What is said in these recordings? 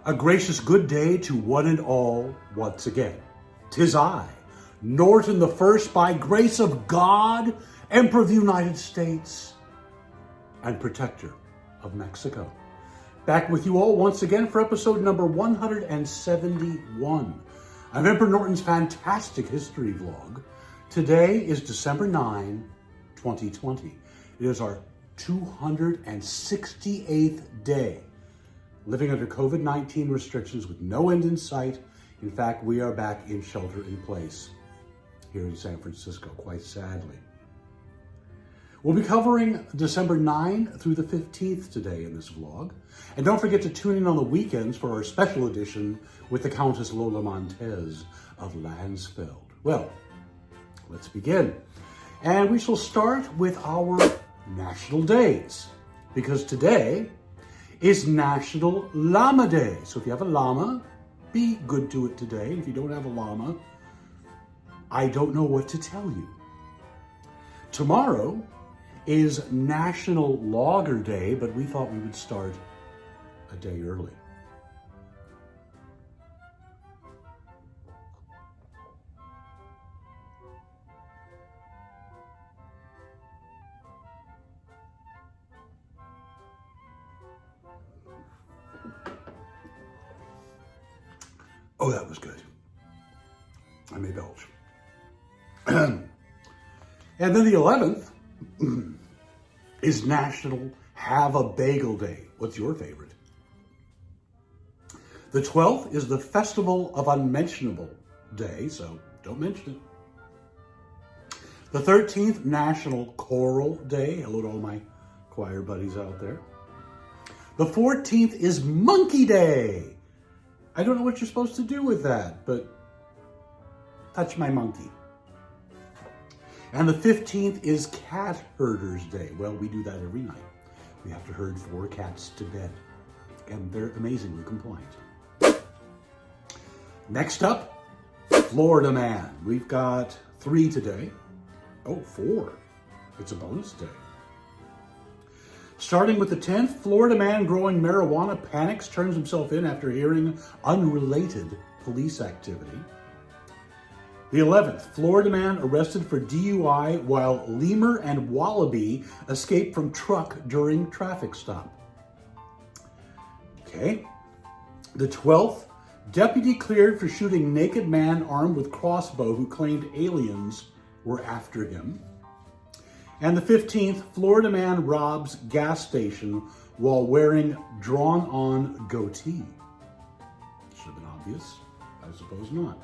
A gracious good day to one and all once again. 'Tis I, Norton the First, by grace of God, Emperor of the United States and Protector of Mexico. Back with you all once again for episode number 171 of Emperor Norton's fantastic history vlog. Today is December 9, 2020. It is our 268th day living under COVID-19 restrictions with no end in sight. In fact, we are back in shelter in place here in San Francisco, quite sadly. We'll be covering December 9 through the 15th today in this vlog. And don't forget to tune in on the weekends for our special edition with the Countess Lola Montez of Lansfeld. Well, let's begin. And we shall start with our national days, because today is National Llama Day. So if you have a llama, be good to it today. If you don't have a llama, I don't know what to tell you. Tomorrow is National Logger Day, but we thought we would start a day early. Oh, that was good. I may belch. And then the 11th is National Have a Bagel Day. What's your favorite? The 12th is the Festival of Unmentionable Day, so don't mention it. The 13th, National Choral Day. Hello to all my choir buddies out there. The 14th is Monkey Day. I don't know what you're supposed to do with that, but touch my monkey. And the 15th is Cat Herders Day. Well, we do that every night. We have to herd 4 cats to bed, and they're amazingly compliant. Next up, Florida Man. We've got 3 today. Oh, 4. It's a bonus day. Starting with the 10th, Florida man growing marijuana panics, turns himself in after hearing unrelated police activity. The 11th, Florida man arrested for DUI while lemur and wallaby escaped from truck during traffic stop. Okay. The 12th, deputy cleared for shooting naked man armed with crossbow who claimed aliens were after him. And the 15th, Florida man robs gas station while wearing drawn-on goatee. Should have been obvious. I suppose not.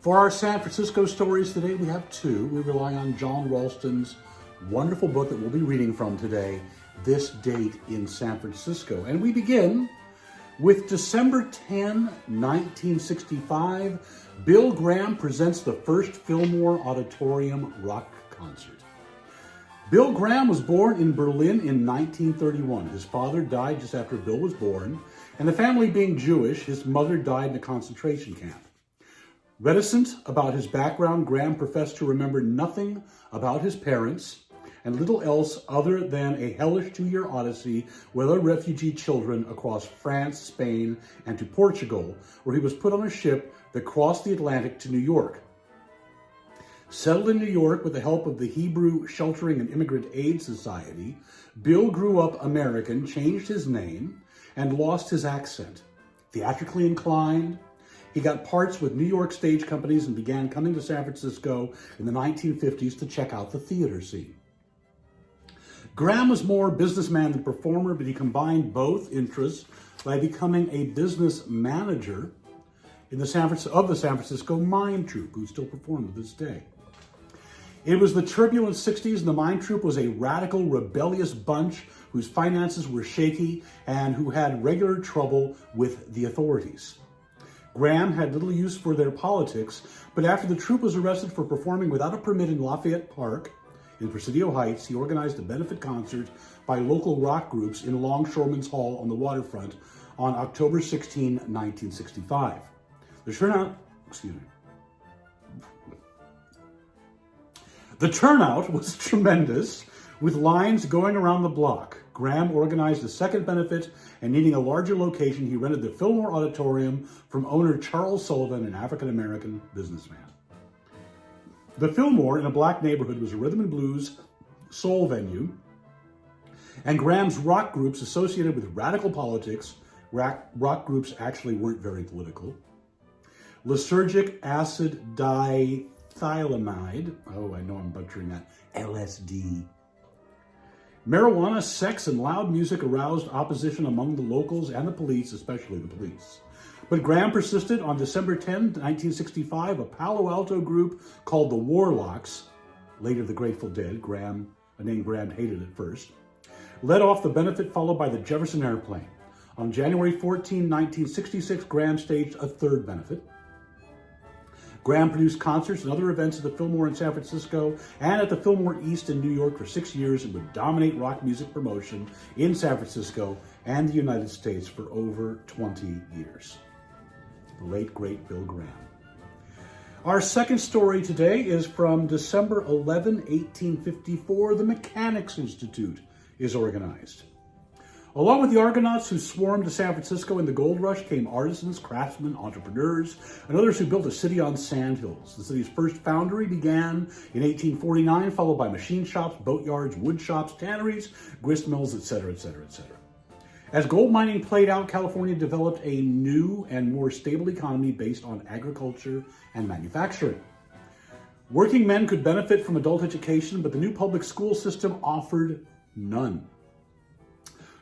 For our San Francisco stories today, we have 2. We rely on John Ralston's wonderful book that we'll be reading from today, This Date in San Francisco. And we begin with December 10, 1965. Bill Graham presents the first Fillmore Auditorium rock concert. Bill Graham was born in Berlin in 1931. His father died just after Bill was born, and the family being Jewish, his mother died in a concentration camp. Reticent about his background, Graham professed to remember nothing about his parents and little else other than a hellish 2-year odyssey with other refugee children across France, Spain, and to Portugal, where he was put on a ship that crossed the Atlantic to New York. Settled in New York with the help of the Hebrew Sheltering and Immigrant Aid Society, Bill grew up American, changed his name, and lost his accent. Theatrically inclined, he got parts with New York stage companies and began coming to San Francisco in the 1950s to check out the theater scene. Graham was more businessman than performer, but he combined both interests by becoming a business manager in the San Francisco Mime Troupe, who still perform to this day. It was the turbulent 60s, and the Mime Troupe was a radical, rebellious bunch whose finances were shaky and who had regular trouble with the authorities. Graham had little use for their politics, but after the troupe was arrested for performing without a permit in Lafayette Park in Presidio Heights, he organized a benefit concert by local rock groups in Longshoremen's Hall on the waterfront on October 16, 1965. The turnout was tremendous, with lines going around the block. Graham organized a second benefit, and needing a larger location, he rented the Fillmore Auditorium from owner Charles Sullivan, an African-American businessman. The Fillmore, in a black neighborhood, was a rhythm and blues soul venue, and Graham's rock groups associated with radical politics, rock groups actually weren't very political, lysergic acid dithylamide, oh, I know I'm butchering that, LSD. Marijuana, sex, and loud music aroused opposition among the locals and the police, especially the police. But Graham persisted. On December 10, 1965, a Palo Alto group called the Warlocks, later the Grateful Dead, a name Graham hated at first, led off the benefit, followed by the Jefferson Airplane. On January 14, 1966, Graham staged a third benefit. Graham produced concerts and other events at the Fillmore in San Francisco and at the Fillmore East in New York for 6 years, and would dominate rock music promotion in San Francisco and the United States for over 20 years. The late, great Bill Graham. Our second story today is from December 11, 1854. The Mechanics Institute is organized. Along with the Argonauts who swarmed to San Francisco in the gold rush came artisans, craftsmen, entrepreneurs, and others who built a city on sandhills. The city's first foundry began in 1849, followed by machine shops, boatyards, wood shops, tanneries, grist mills, etc., etc., etc. As gold mining played out, California developed a new and more stable economy based on agriculture and manufacturing. Working men could benefit from adult education, but the new public school system offered none.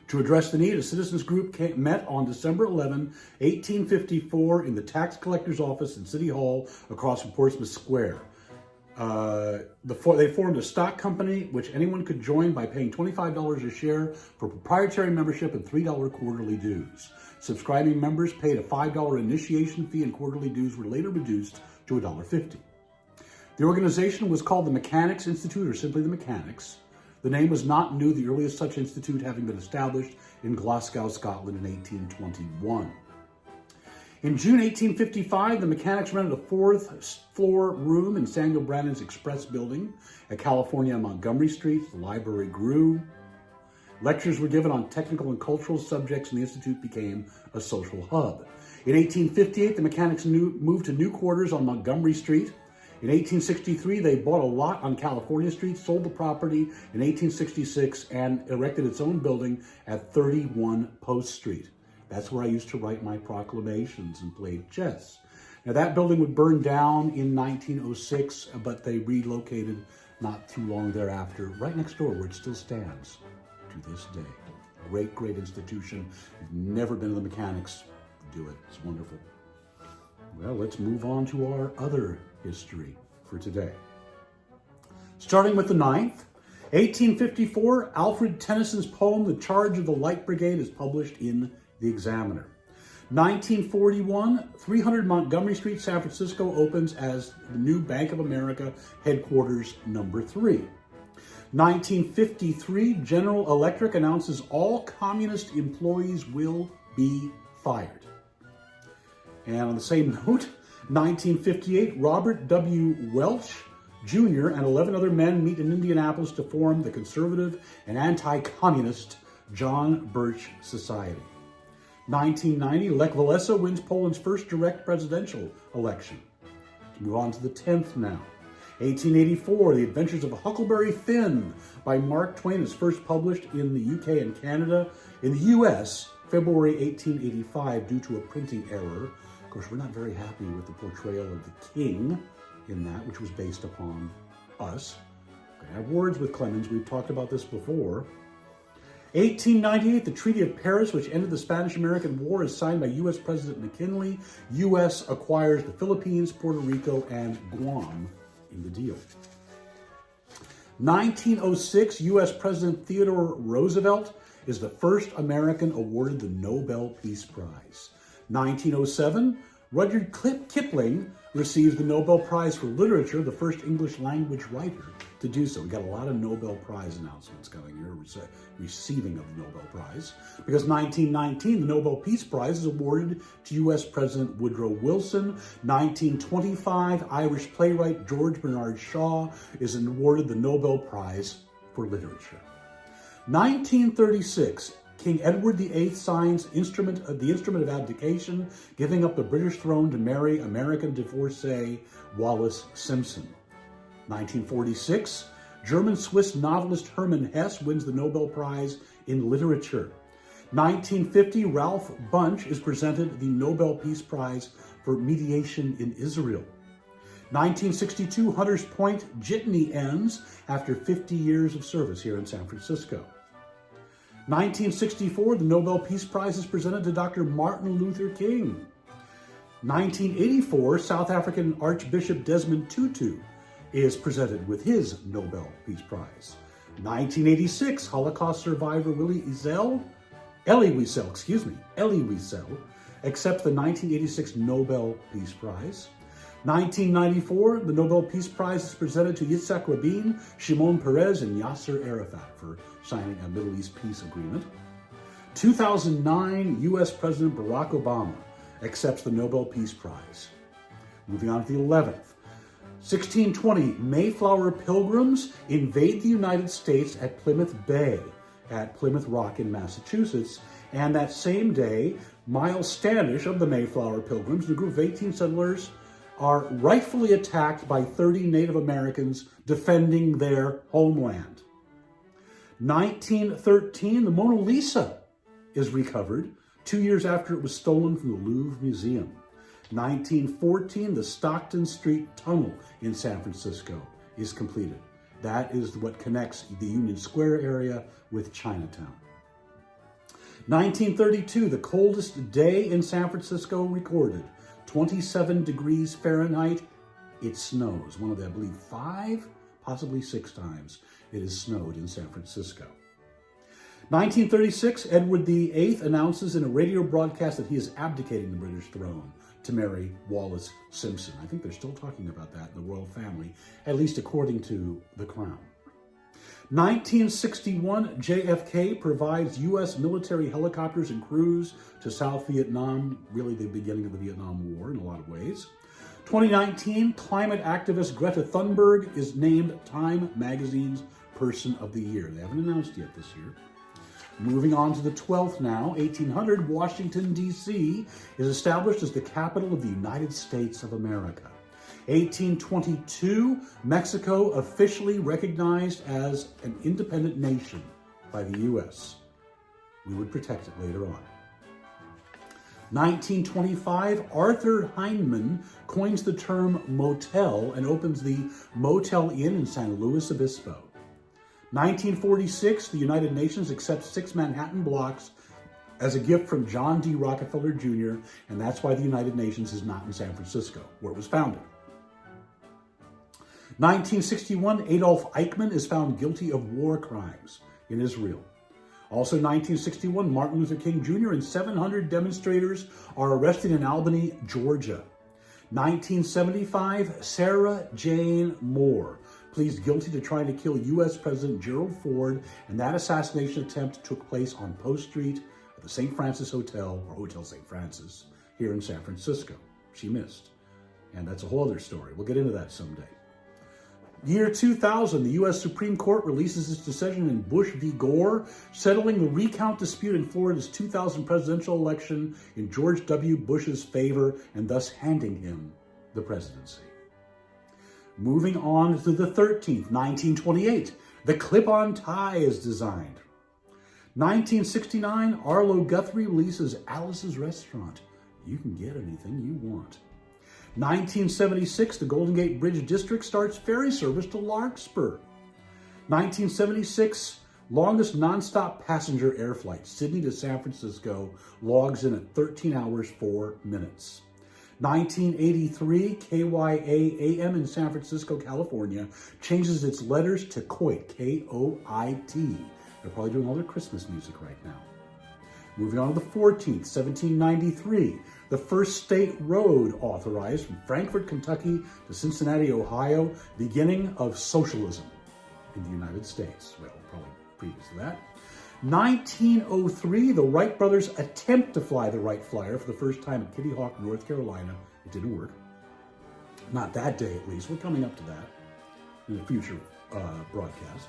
To address the need, a citizens group met on December 11, 1854 in the tax collector's office in City Hall across from Portsmouth Square. They formed a stock company which anyone could join by paying $25 a share for proprietary membership and $3 quarterly dues. Subscribing members paid a $5 initiation fee, and quarterly dues were later reduced to $1.50. The organization was called the Mechanics Institute, or simply the Mechanics. The name was not new, the earliest such institute having been established in Glasgow, Scotland in 1821. In June 1855, the Mechanics rented a fourth-floor room in Samuel Brannan's Express building at California and Montgomery Street. The library grew. Lectures were given on technical and cultural subjects, and the institute became a social hub. In 1858, the Mechanics moved to new quarters on Montgomery Street. In 1863, they bought a lot on California Street, sold the property in 1866, and erected its own building at 31 Post Street. That's where I used to write my proclamations and played chess. Now, that building would burn down in 1906, but they relocated not too long thereafter, right next door where it still stands to this day. Great, great institution. If you've never been to the Mechanics, do it. It's wonderful. Well, let's move on to our other history for today. Starting with the 9th, 1854, Alfred Tennyson's poem, The Charge of the Light Brigade, is published in The Examiner. 1941, 300 Montgomery Street, San Francisco opens as the new Bank of America headquarters number 3. 1953, General Electric announces all communist employees will be fired. And on the same note, 1958, Robert W. Welch Jr. and 11 other men meet in Indianapolis to form the conservative and anti-communist John Birch Society. 1990, Lech Walesa wins Poland's first direct presidential election. Let's move on to the 10th now. 1884, The Adventures of Huckleberry Finn by Mark Twain is first published in the UK and Canada. In the US, February 1885, due to a printing error. Of course, we're not very happy with the portrayal of the king in that, which was based upon us. I have words with Clemens. We've talked about this before. 1898, the Treaty of Paris, which ended the Spanish-American War, is signed by U.S. President McKinley. U.S. acquires the Philippines, Puerto Rico, and Guam in the deal. 1906, U.S. President Theodore Roosevelt is the first American awarded the Nobel Peace Prize. 1907, Rudyard Kipling receives the Nobel Prize for Literature, the first English language writer to do so. We got a lot of Nobel Prize announcements coming here, receiving of the Nobel Prize. Because 1919, the Nobel Peace Prize is awarded to U.S. President Woodrow Wilson. 1925, Irish playwright George Bernard Shaw is awarded the Nobel Prize for Literature. 1936, King Edward VIII signs the instrument of abdication, giving up the British throne to marry American divorcee Wallis Simpson. 1946, German-Swiss novelist Hermann Hesse wins the Nobel Prize in Literature. 1950, Ralph Bunche is presented the Nobel Peace Prize for mediation in Israel. 1962, Hunters Point Jitney ends after 50 years of service here in San Francisco. 1964, the Nobel Peace Prize is presented to Dr. Martin Luther King. 1984, South African Archbishop Desmond Tutu is presented with his Nobel Peace Prize. 1986, Holocaust survivor Elie Wiesel accepts the 1986 Nobel Peace Prize. 1994, the Nobel Peace Prize is presented to Yitzhak Rabin, Shimon Peres, and Yasser Arafat for signing a Middle East peace agreement. 2009, U.S. President Barack Obama accepts the Nobel Peace Prize. Moving on to the 11th. 1620, Mayflower Pilgrims invade the United States at Plymouth Bay, at Plymouth Rock in Massachusetts, and that same day, Miles Standish of the Mayflower Pilgrims, a group of 18 settlers, are rightfully attacked by 30 Native Americans defending their homeland. 1913, the Mona Lisa is recovered 2 years after it was stolen from the Louvre Museum. 1914, the Stockton Street Tunnel in San Francisco is completed. That is what connects the Union Square area with Chinatown. 1932, the coldest day in San Francisco recorded. 27 degrees Fahrenheit. It snows. One of the, I believe, 5, possibly 6 times it has snowed in San Francisco. 1936, Edward VIII announces in a radio broadcast that he is abdicating the British throne to marry Wallis Simpson. I think they're still talking about that in the royal family, at least according to the Crown. 1961, JFK provides U.S. military helicopters and crews to South Vietnam, really the beginning of the Vietnam War in a lot of ways. 2019, climate activist Greta Thunberg is named Time Magazine's Person of the Year. They haven't announced yet this year. Moving on to the 12th now, 1800, Washington, D.C. is established as the capital of the United States of America. 1822, Mexico officially recognized as an independent nation by the U.S. We would protect it later on. 1925, Arthur Heinemann coins the term motel and opens the Motel Inn in San Luis Obispo. 1946, the United Nations accepts 6 Manhattan blocks as a gift from John D. Rockefeller Jr., and that's why the United Nations is not in San Francisco, where it was founded. 1961, Adolf Eichmann is found guilty of war crimes in Israel. Also 1961, Martin Luther King Jr. and 700 demonstrators are arrested in Albany, Georgia. 1975, Sarah Jane Moore pleads guilty to trying to kill U.S. President Gerald Ford, and that assassination attempt took place on Post Street at the St. Francis Hotel, or Hotel St. Francis, here in San Francisco. She missed, and that's a whole other story. We'll get into that someday. Year 2000, the U.S. Supreme Court releases its decision in Bush v. Gore, settling the recount dispute in Florida's 2000 presidential election in George W. Bush's favor, and thus handing him the presidency. Moving on to the 13th, 1928, the clip-on tie is designed. 1969, Arlo Guthrie releases Alice's Restaurant. You can get anything you want. 1976, the Golden Gate Bridge District starts ferry service to Larkspur. 1976, longest nonstop passenger air flight, Sydney to San Francisco, logs in at 13 hours, 4 minutes. 1983, KYA-AM in San Francisco, California, changes its letters to Coit, K-O-I-T. They're probably doing all their Christmas music right now. Moving on to the 14th, 1793, the first state road authorized from Frankfort, Kentucky to Cincinnati, Ohio, beginning of socialism in the United States. Well, probably previous to that. 1903, the Wright brothers attempt to fly the Wright Flyer for the first time at Kitty Hawk, North Carolina. It didn't work. Not that day, at least. We're coming up to that in a future broadcast.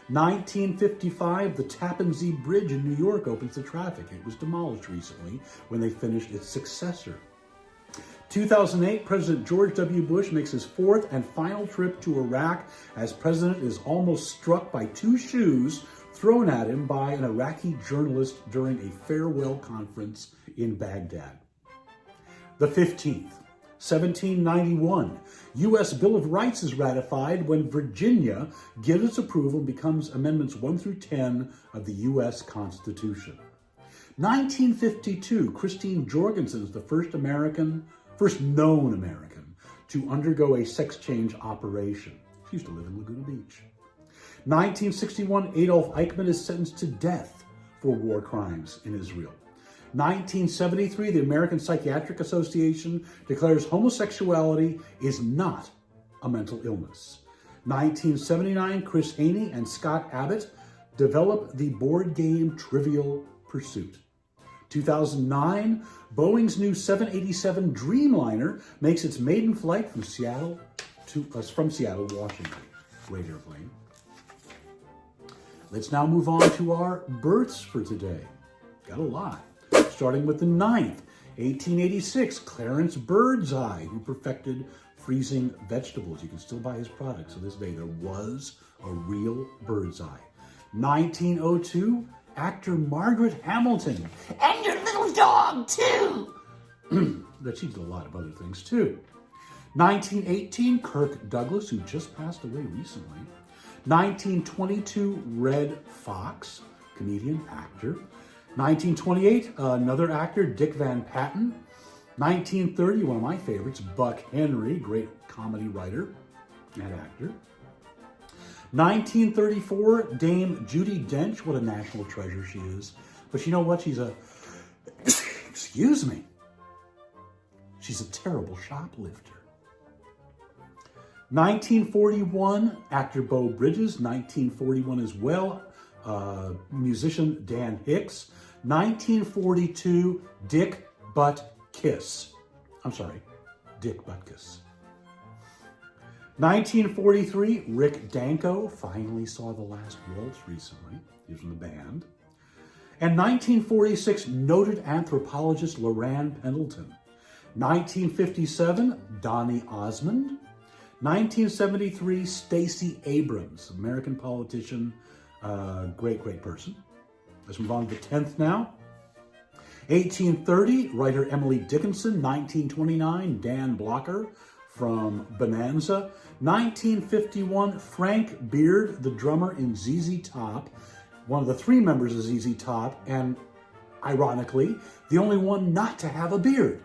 1955, the Tappan Zee Bridge in New York opens to traffic. It was demolished recently when they finished its successor. 2008, President George W. Bush makes his fourth and final trip to Iraq as president is almost struck by two shoes thrown at him by an Iraqi journalist during a farewell conference in Baghdad. The 15th, 1791, U.S. Bill of Rights is ratified when Virginia gives its approval and becomes Amendments 1 through 10 of the U.S. Constitution. 1952, Christine Jorgenson is the first known American to undergo a sex change operation. She used to live in Laguna Beach. 1961, Adolf Eichmann is sentenced to death for war crimes in Israel. 1973, the American Psychiatric Association declares homosexuality is not a mental illness. 1979, Chris Haney and Scott Abbott develop the board game Trivial Pursuit. 2009, Boeing's new 787 Dreamliner makes its maiden flight from Seattle, Washington. Great airplane. Let's now move on to our births for today. Got a lot. Starting with the 9th, 1886, Clarence Birdseye, who perfected freezing vegetables. You can still buy his products to this day. There was a real Birdseye. 1902, actor Margaret Hamilton. And your little dog, too! But she did a lot of other things, too. 1918, Kirk Douglas, who just passed away recently. 1922, Red Fox, comedian, actor. 1928, another actor, Dick Van Patten. 1930, one of my favorites, Buck Henry, great comedy writer and actor. 1934, Dame Judi Dench, what a national treasure she is. But you know what? She's a, excuse me, she's a terrible shoplifter. 1941, actor Beau Bridges. 1941 as well, musician Dan Hicks. 1942, Dick Butkus. 1943, Rick Danko finally saw The Last Waltz recently. He was in the band. And 1946, noted anthropologist Loran Pendleton. 1957, Donny Osmond. 1973, Stacey Abrams, American politician, great person. Let's move on to the 10th now. 1830, writer Emily Dickinson. 1929, Dan Blocker from Bonanza. 1951, Frank Beard, the drummer in ZZ Top, one of the three members of ZZ Top, and ironically, the only one not to have a beard.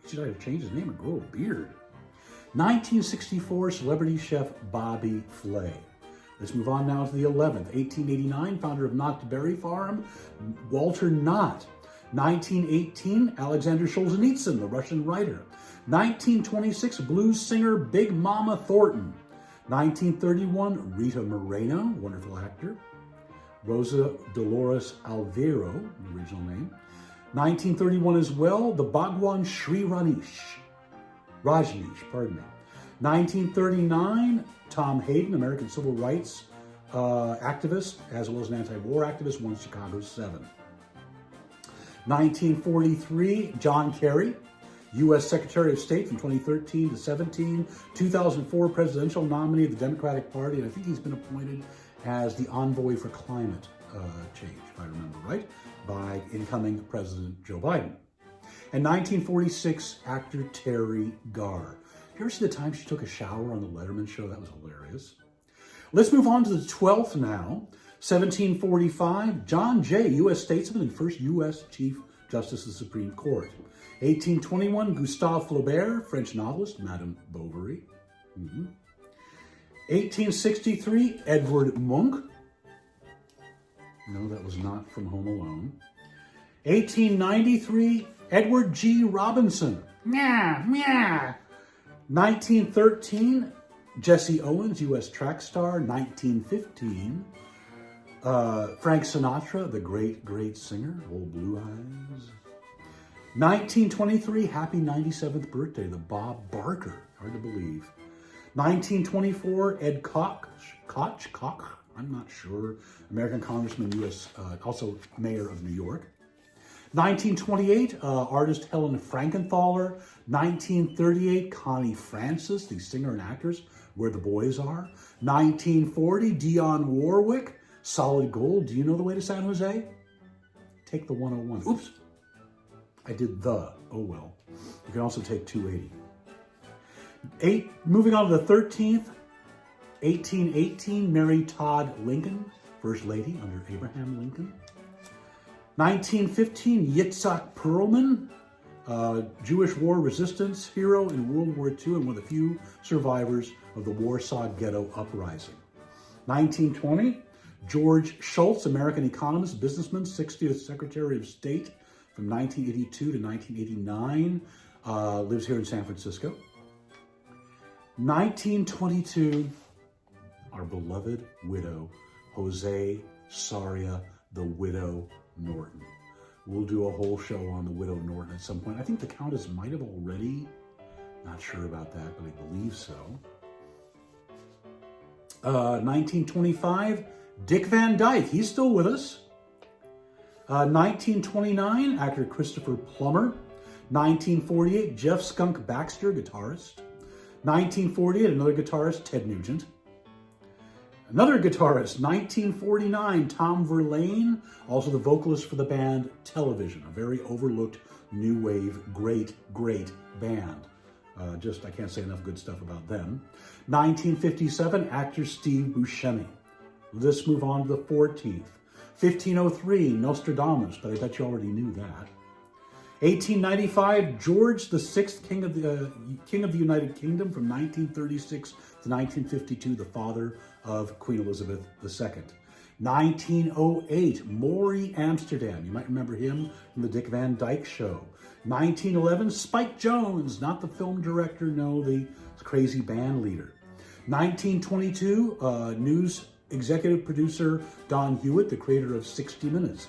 He should either change his name or grow a beard. 1964, celebrity chef Bobby Flay. Let's move on now to the 11th. 1889, founder of Knott's Berry Farm, Walter Knott. 1918, Alexander Solzhenitsyn, the Russian writer. 1926, blues singer Big Mama Thornton. 1931, Rita Moreno, wonderful actor. Rosa Dolores Alvaro, the original name. 1931 as well, the Bhagwan Sri Rajneesh, pardon me. 1939, Tom Hayden, American civil rights activist, as well as an anti-war activist, won Chicago 7. 1943, John Kerry, U.S. Secretary of State from 2013 to 17, 2004 presidential nominee of the Democratic Party, and I think he's been appointed as the envoy for climate change, if I remember right, by incoming President Joe Biden. And 1946, actor Terry Garr. You ever see the time she took a shower on the Letterman show? That was hilarious. Let's move on to the 12th now. 1745, John Jay, U.S. statesman and first U.S. Chief Justice of the Supreme Court. 1821, Gustave Flaubert, French novelist, Madame Bovary. 1863, Edvard Munch. No, that was not from Home Alone. 1893, Edward G. Robinson. Meow, meow. 1913, Jesse Owens, U.S. track star. 1915, Frank Sinatra, the great singer, Old Blue Eyes. 1923, happy 97th birthday, the Bob Barker, hard to believe. 1924, Ed Koch, I'm not sure, American congressman, U.S., also mayor of New York. 1928, artist Helen Frankenthaler. 1938, Connie Francis, the singer and actress, Where the Boys Are. 1940, Dionne Warwick, Solid Gold. Do you know the way to San Jose? Take the 101. Oops, I did the, oh well. You can also take 280. Moving on to the 13th, 1818, Mary Todd Lincoln, First Lady under Abraham Lincoln. 1915, Yitzhak Perlman, Jewish war resistance hero in World War II and one of the few survivors of the Warsaw Ghetto Uprising. 1920, George Shultz, American economist, businessman, 60th Secretary of State from 1982 to 1989, lives here in San Francisco. 1922, our beloved widow, Jose Saria, the widow Norton. We'll do a whole show on the widow Norton at some point. I think the Countess might have already. Not sure about that, but I believe so. 1925, Dick Van Dyke. He's still with us. 1929, actor Christopher Plummer. 1948, Jeff Skunk Baxter, guitarist. 1948, another guitarist, Ted Nugent. Another guitarist, 1949, Tom Verlaine, also the vocalist for the band Television, a very overlooked new wave, great band. I can't say enough good stuff about them. 1957, actor Steve Buscemi. Let's move on to the 14th. 1503, Nostradamus, but I bet you already knew that. 1895, George VI, King of the United Kingdom from 1936 to 1952, the father of Queen Elizabeth II. 1908, Maury Amsterdam. You might remember him from the Dick Van Dyke Show. 1911, Spike Jonze, not the film director, no, the crazy band leader. 1922, news executive producer Don Hewitt, the creator of 60 Minutes.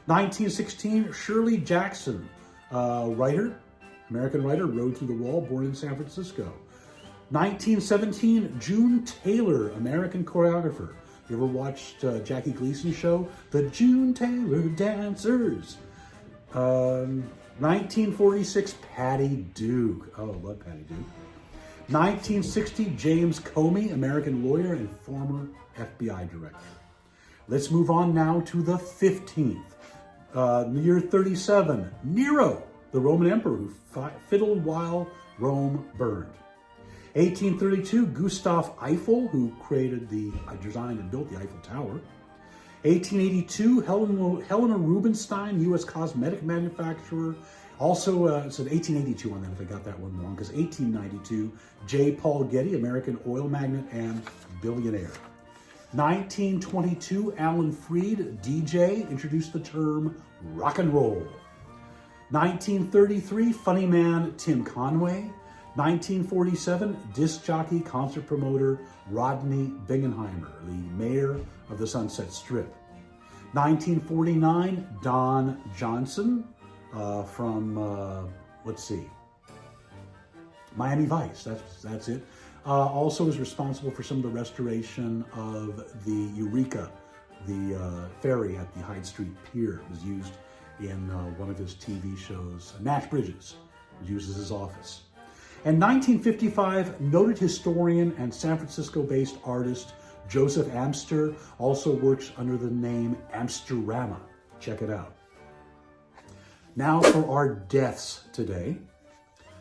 1916, Shirley Jackson, American writer, Road to the Wall, born in San Francisco. 1917, June Taylor, American choreographer. You ever watched Jackie Gleason's show, The June Taylor Dancers? 1946, Patty Duke. Oh, I love Patty Duke. 1960, James Comey, American lawyer and former FBI director. Let's move on now to the 15th. The year 37, Nero, the Roman emperor who fiddled while Rome burned. 1832, Gustav Eiffel, who designed and built the Eiffel Tower. 1882, Helena Rubinstein, U.S. cosmetic manufacturer. Also, it said 1882 on that if I got that one wrong, because 1892, J. Paul Getty, American oil magnate and billionaire. 1922, Alan Freed, DJ, introduced the term rock and roll. 1933, funny man Tim Conway. 1947, disc jockey, concert promoter Rodney Bingenheimer, the mayor of the Sunset Strip. 1949, Don Johnson from, Miami Vice, that's it. Also is responsible for some of the restoration of the Eureka, the ferry at the Hyde Street Pier. It was used in one of his TV shows. Nash Bridges was used as his office. In 1955, noted historian and San Francisco-based artist Joseph Amster also works under the name Amsterama. Check it out. Now for our deaths today.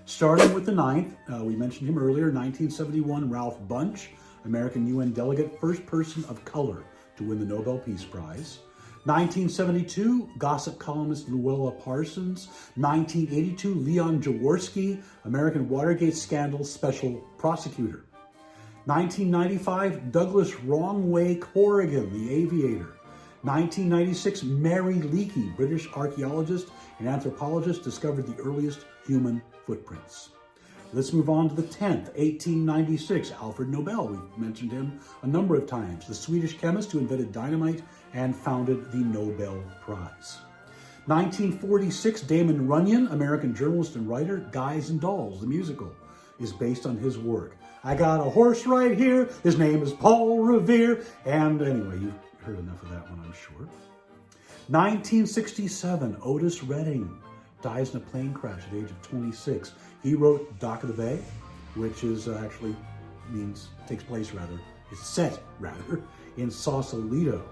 Starting with the 9th, we mentioned him earlier, 1971, Ralph Bunche, American UN delegate, first person of color to win the Nobel Peace Prize. 1972, gossip columnist Luella Parsons. 1982, Leon Jaworski, American Watergate scandal special prosecutor. 1995, Douglas Wrongway Corrigan, the aviator. 1996, Mary Leakey, British archaeologist and anthropologist, discovered the earliest human footprints. Let's move on to the 10th, 1896, Alfred Nobel. We've mentioned him a number of times. The Swedish chemist who invented dynamite and founded the Nobel Prize. 1946, Damon Runyon, American journalist and writer, Guys and Dolls, the musical. is based on his work. I got a horse right here. His name is Paul Revere. And anyway, you've heard enough of that one, I'm sure. 1967, Otis Redding dies in a plane crash at the age of 26. He wrote Dock of the Bay, which is it's set in Sausalito.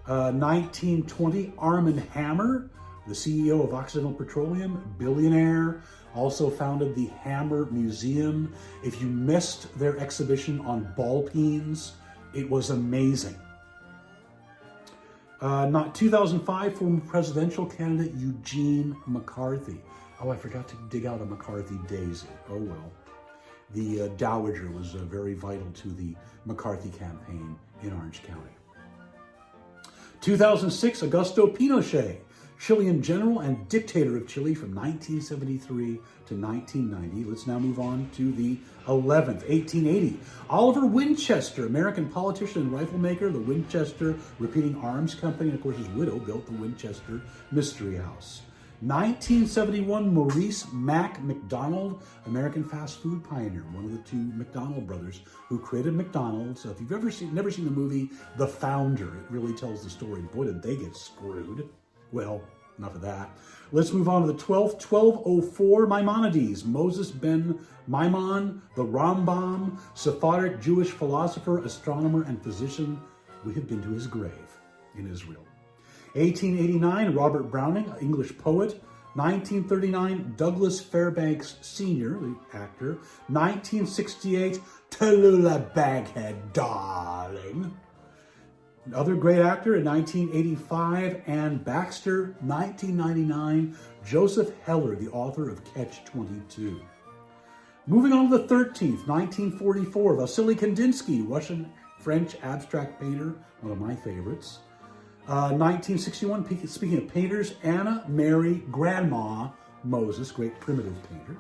1920, Armand Hammer, the CEO of Occidental Petroleum, billionaire, also founded the Hammer Museum. If you missed their exhibition on ball peens, it was amazing. 2005, former presidential candidate Eugene McCarthy. Oh, I forgot to dig out a McCarthy daisy. Oh well. The Dowager was very vital to the McCarthy campaign in Orange County. 2006, Augusto Pinochet, Chilean general and dictator of Chile from 1973 to 1990. Let's now move on to the 11th, 1880. Oliver Winchester, American politician and rifle maker, the Winchester Repeating Arms Company, and of course his widow built the Winchester Mystery House. 1971, Maurice Mac McDonald, American fast food pioneer, one of the two McDonald brothers who created McDonald's. If you've never seen the movie The Founder, it really tells the story. Boy, did they get screwed. Well, enough of that. Let's move on to the 12th, 1204, Maimonides, Moses ben Maimon, the Rambam, Sephardic Jewish philosopher, astronomer, and physician. We have been to his grave in Israel. 1889, Robert Browning, English poet. 1939, Douglas Fairbanks Sr., the actor. 1968, Tallulah Bankhead, darling. Other great actor in 1985, Ann Baxter. 1999, Joseph Heller, the author of Catch-22. Moving on to the 13th, 1944, Vasily Kandinsky, Russian-French abstract painter, one of my favorites. 1961, speaking of painters, Anna Mary Grandma Moses, great primitive painter.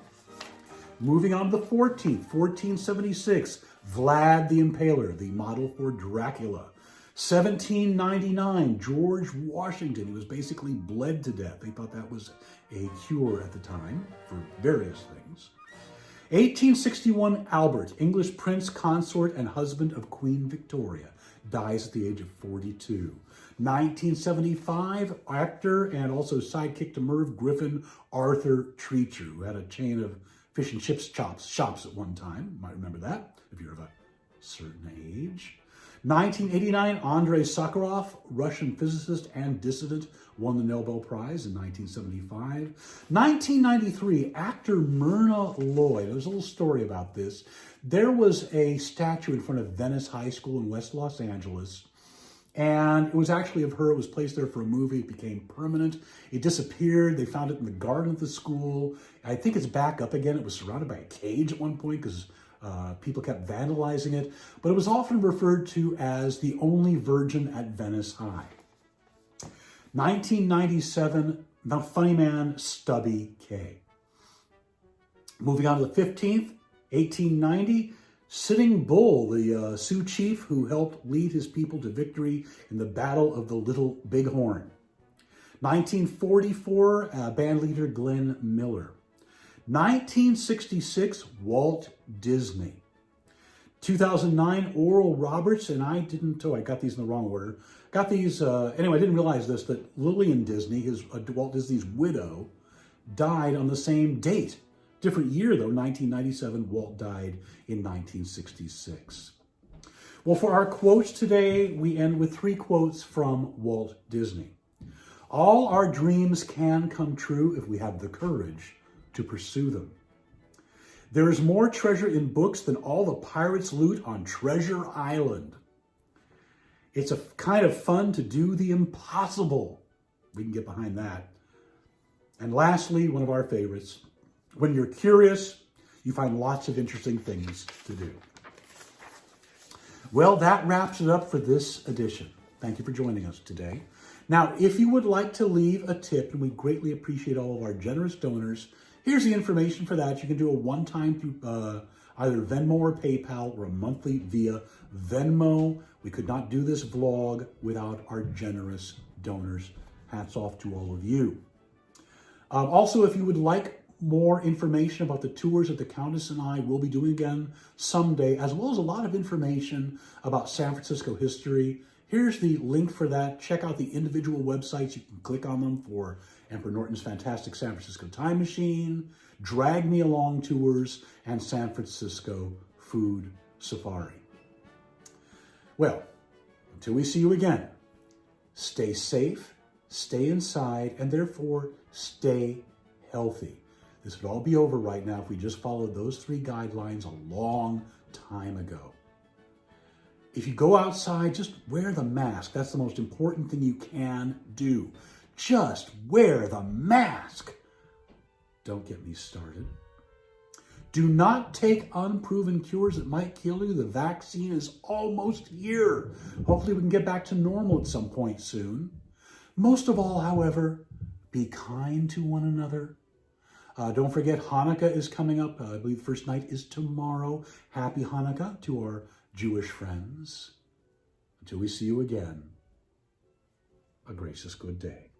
Moving on to the 14th, 1476, Vlad the Impaler, the model for Dracula. 1799, George Washington. He was basically bled to death. They thought that was a cure at the time for various things. 1861, Albert, English prince, consort, and husband of Queen Victoria, dies at the age of 42. 1975, actor and also sidekick to Merv Griffin, Arthur Treacher, who had a chain of fish and chips shops at one time. You might remember that if you're of a certain age. 1989, Andrei Sakharov, Russian physicist and dissident, won the Nobel Prize in 1975. 1993, actor Myrna Loy. There's a little story about this. There was a statue in front of Venice High School in West Los Angeles, and it was actually of her. It was placed there for a movie. It became permanent. It disappeared. They found it in the garden of the school. I think it's back up again. It was surrounded by a cage at one point because people kept vandalizing it, but it was often referred to as the only virgin at Venice High. 1997, the funny man Stubby K. Moving on to the 15th, 1890, Sitting Bull, the Sioux chief who helped lead his people to victory in the Battle of the Little Bighorn. 1944, band leader Glenn Miller. 1966, Walt Disney. 2009, Oral Roberts, and I got these in the wrong order. Anyway, I didn't realize this, that Lillian Disney, Walt Disney's widow, died on the same date. Different year though, 1997, Walt died in 1966. Well, for our quotes today, we end with 3 quotes from Walt Disney. All our dreams can come true if we have the courage to pursue them. There is more treasure in books than all the pirates' loot on Treasure Island. It's a kind of fun to do the impossible. We can get behind that. And lastly, one of our favorites, when you're curious, you find lots of interesting things to do. Well, that wraps it up for this edition. Thank you for joining us today. Now, if you would like to leave a tip, and we greatly appreciate all of our generous donors, here's the information for that. You can do a one-time through either Venmo or PayPal, or a monthly via Venmo. We could not do this vlog without our generous donors. Hats off to all of you. Also, if you would like more information about the tours that the Countess and I will be doing again someday, as well as a lot of information about San Francisco history. Here's the link for that. Check out the individual websites. You can click on them for Emperor Norton's Fantastic San Francisco Time Machine, Drag Me Along Tours, and San Francisco Food Safari. Well, until we see you again, stay safe, stay inside, and therefore stay healthy. This would all be over right now if we just followed those 3 guidelines a long time ago. If you go outside, just wear the mask. That's the most important thing you can do. Just wear the mask. Don't get me started. Do not take unproven cures that might kill you. The vaccine is almost here. Hopefully we can get back to normal at some point soon. Most of all, however, be kind to one another. Don't forget Hanukkah is coming up. I believe the first night is tomorrow. Happy Hanukkah to our Jewish friends. Until we see you again, a gracious good day.